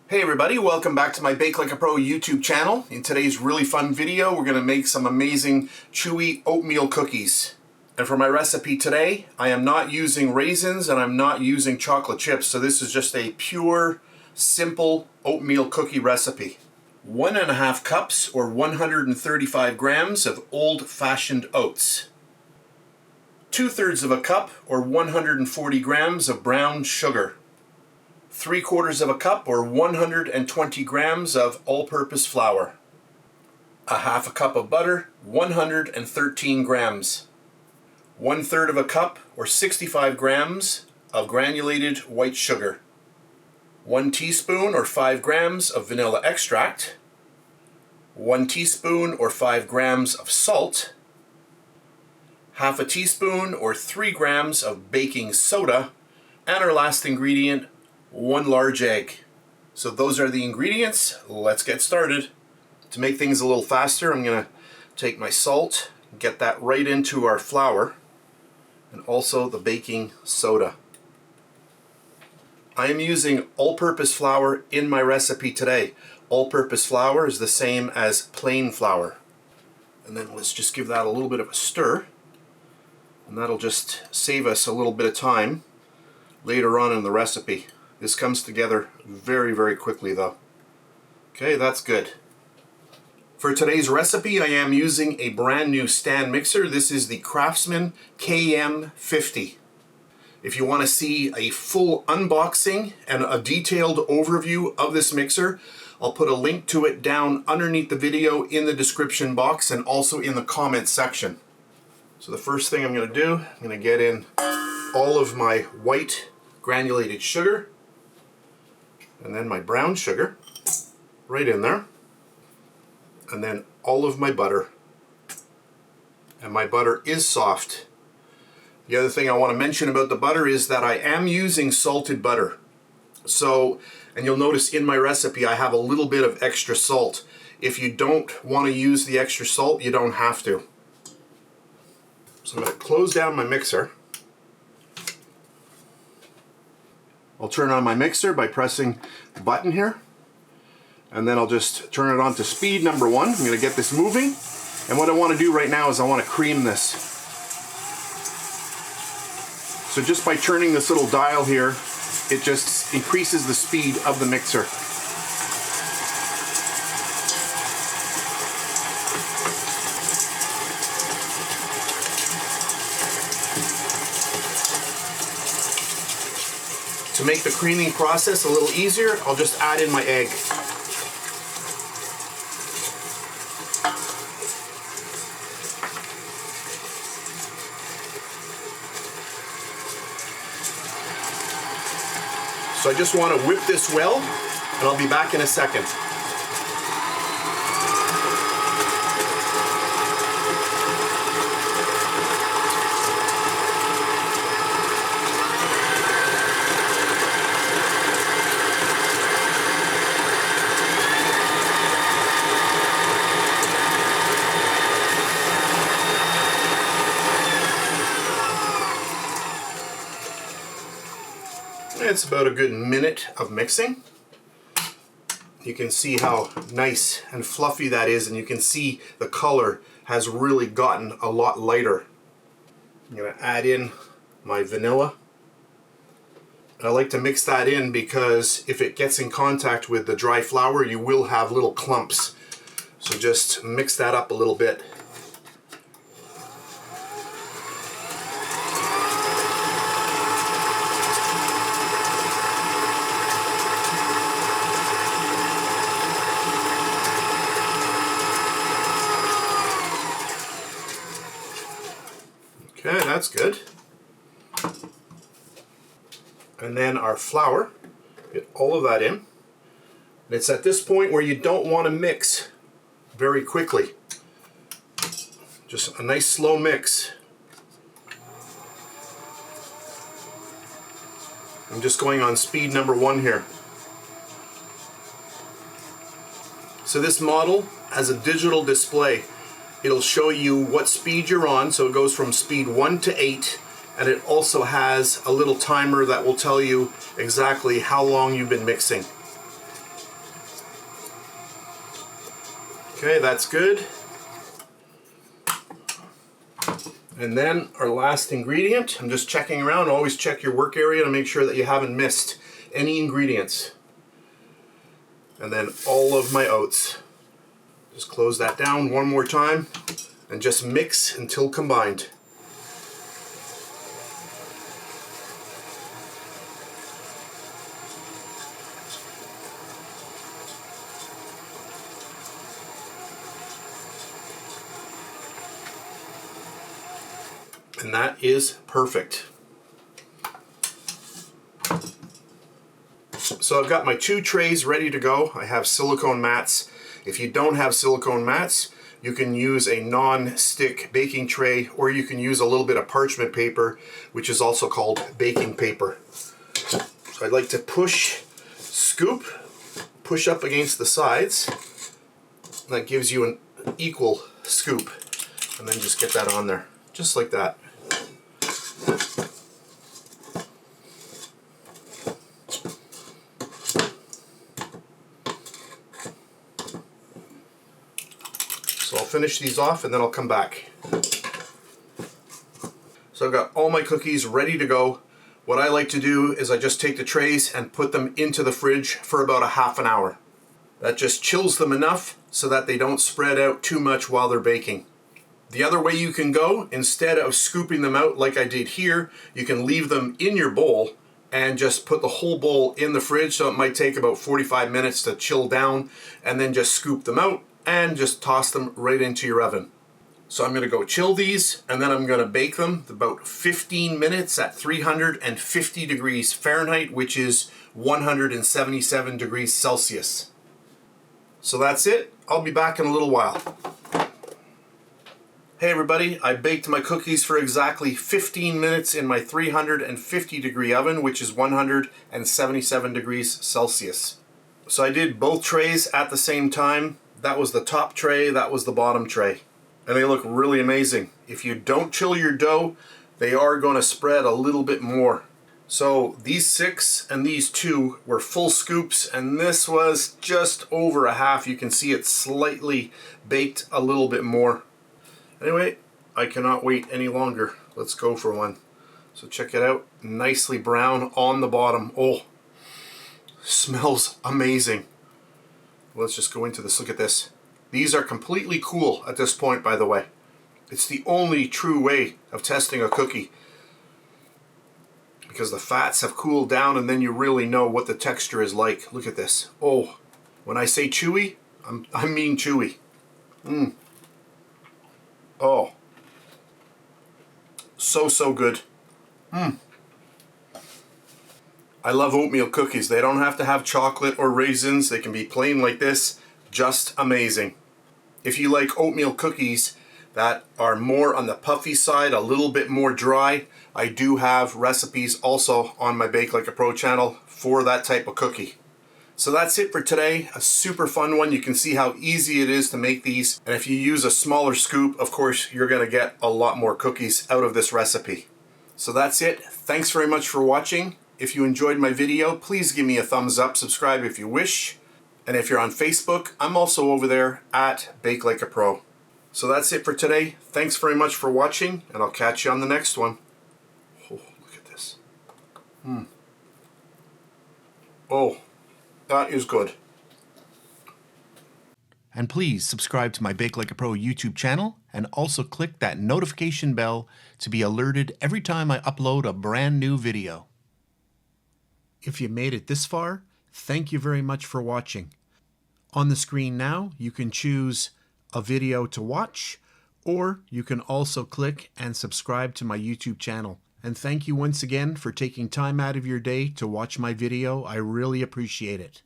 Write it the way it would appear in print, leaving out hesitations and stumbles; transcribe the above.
Hey everybody, welcome back to my BakeLikeAPro YouTube channel. In today's really fun video, we're going to make some amazing chewy oatmeal cookies. And for my recipe today, I am not using raisins and I'm not using chocolate chips, so this is just a pure, simple oatmeal cookie recipe. 1.5 cups or 135 grams of old-fashioned oats. 2/3 of a cup or 140 grams of brown sugar. 3/4 of a cup or 120 grams of all-purpose flour. 1/2 cup of butter, 113 grams. 1/3 of a cup or 65 grams of granulated white sugar. 1 teaspoon or 5 grams of vanilla extract. 1 teaspoon or 5 grams of salt. 1/2 teaspoon or 3 grams of baking soda. And our last ingredient, 1 large egg. So those are the ingredients. Let's get started. To make things a little faster, I'm going to take my salt, get that right into our flour, and also the baking soda. I am using all-purpose flour in my recipe today. All-purpose flour is the same as plain flour. And then let's just give that a little bit of a stir, and that'll just save us a little bit of time later on in the recipe. This comes together very, very quickly though. Okay, that's good. For today's recipe, I am using a brand new stand mixer. This is the Kraftsman KM50. If you want to see a full unboxing and a detailed overview of this mixer, I'll put a link to it down underneath the video in the description box and also in the comments section. So the first thing I'm going to do, I'm going to get in all of my white granulated sugar, and then my brown sugar right in there, and then all of my butter. And my butter is soft. The other thing I want to mention about the butter is that I am using salted butter. So, and you'll notice in my recipe I have a little bit of extra salt. If you don't want to use the extra salt, you don't have to. So I'm going to close down my mixer. I'll turn on my mixer by pressing the button here, and then I'll just turn it on to speed number 1. I'm going to get this moving, and what I want to do right now is I want to cream this. So just by turning this little dial here, it just increases the speed of the mixer. To make the creaming process a little easier, I'll just add in my egg. So I just want to whip this well, and I'll be back in a second. It's about a good minute of mixing. You can see how nice and fluffy that is, and you can see the color has really gotten a lot lighter. I'm going to add in my vanilla. I like to mix that in because if it gets in contact with the dry flour, you will have little clumps. So just mix that up a little bit. Okay, that's good. And then our flour, get all of that in. And it's at this point where you don't want to mix very quickly. Just a nice slow mix. I'm just going on speed number 1 here. So this model has a digital display. It'll show you what speed you're on, so it goes from speed 1 to 8, and it also has a little timer that will tell you exactly how long you've been mixing. Okay, that's good. And then our last ingredient, I'm just checking around. Always check your work area to make sure that you haven't missed any ingredients. And then all of my oats. Just close that down one more time and just mix until combined. And that is perfect. So I've got my 2 trays ready to go. I have silicone mats. If you don't have silicone mats, you can use a non-stick baking tray, or you can use a little bit of parchment paper, which is also called baking paper. So I'd like to scoop, push up against the sides. That gives you an equal scoop. And then just get that on there, just like that. So I'll finish these off and then I'll come back. So I've got all my cookies ready to go. What I like to do is I just take the trays and put them into the fridge for about a half an hour. That just chills them enough so that they don't spread out too much while they're baking. The other way you can go, instead of scooping them out like I did here, you can leave them in your bowl and just put the whole bowl in the fridge. So it might take about 45 minutes to chill down, and then just scoop them out and just toss them right into your oven. So I'm going to go chill these, and then I'm going to bake them about 15 minutes at 350 degrees Fahrenheit, which is 177 degrees Celsius. So that's it. I'll be back in a little while. Hey everybody, I baked my cookies for exactly 15 minutes in my 350 degree oven, which is 177 degrees Celsius. So I did both trays at the same time. That was the top tray, that was the bottom tray. And they look really amazing. If you don't chill your dough, they are going to spread a little bit more. So these 6 and these 2 were full scoops, and this was just over a half. You can see it slightly baked a little bit more. Anyway, I cannot wait any longer. Let's go for one. So check it out. Nicely brown on the bottom. Oh, smells amazing. Let's just go into this. Look at this. These are completely cool at this point, by the way. It's the only true way of testing a cookie, because the fats have cooled down and then you really know what the texture is like. Look at this. Oh, when I say chewy, I mean chewy. Oh, so good. I love oatmeal cookies. They don't have to have chocolate or raisins. They can be plain like this. Just amazing. If you like oatmeal cookies that are more on the puffy side, a little bit more dry, I do have recipes also on my BakeLikeAPro channel for that type of cookie. So that's it for today. A super fun one. You can see how easy it is to make these. And if you use a smaller scoop, of course, you're going to get a lot more cookies out of this recipe. So that's it. Thanks very much for watching. If you enjoyed my video, please give me a thumbs up, subscribe if you wish. And if you're on Facebook, I'm also over there at BakeLikeAPro. So that's it for today. Thanks very much for watching, and I'll catch you on the next one. Oh, look at this. Oh, that is good. And please subscribe to my BakeLikeAPro YouTube channel, and also click that notification bell to be alerted every time I upload a brand new video. If you made it this far, thank you very much for watching. On the screen now, you can choose a video to watch, or you can also click and subscribe to my YouTube channel. And thank you once again for taking time out of your day to watch my video. I really appreciate it.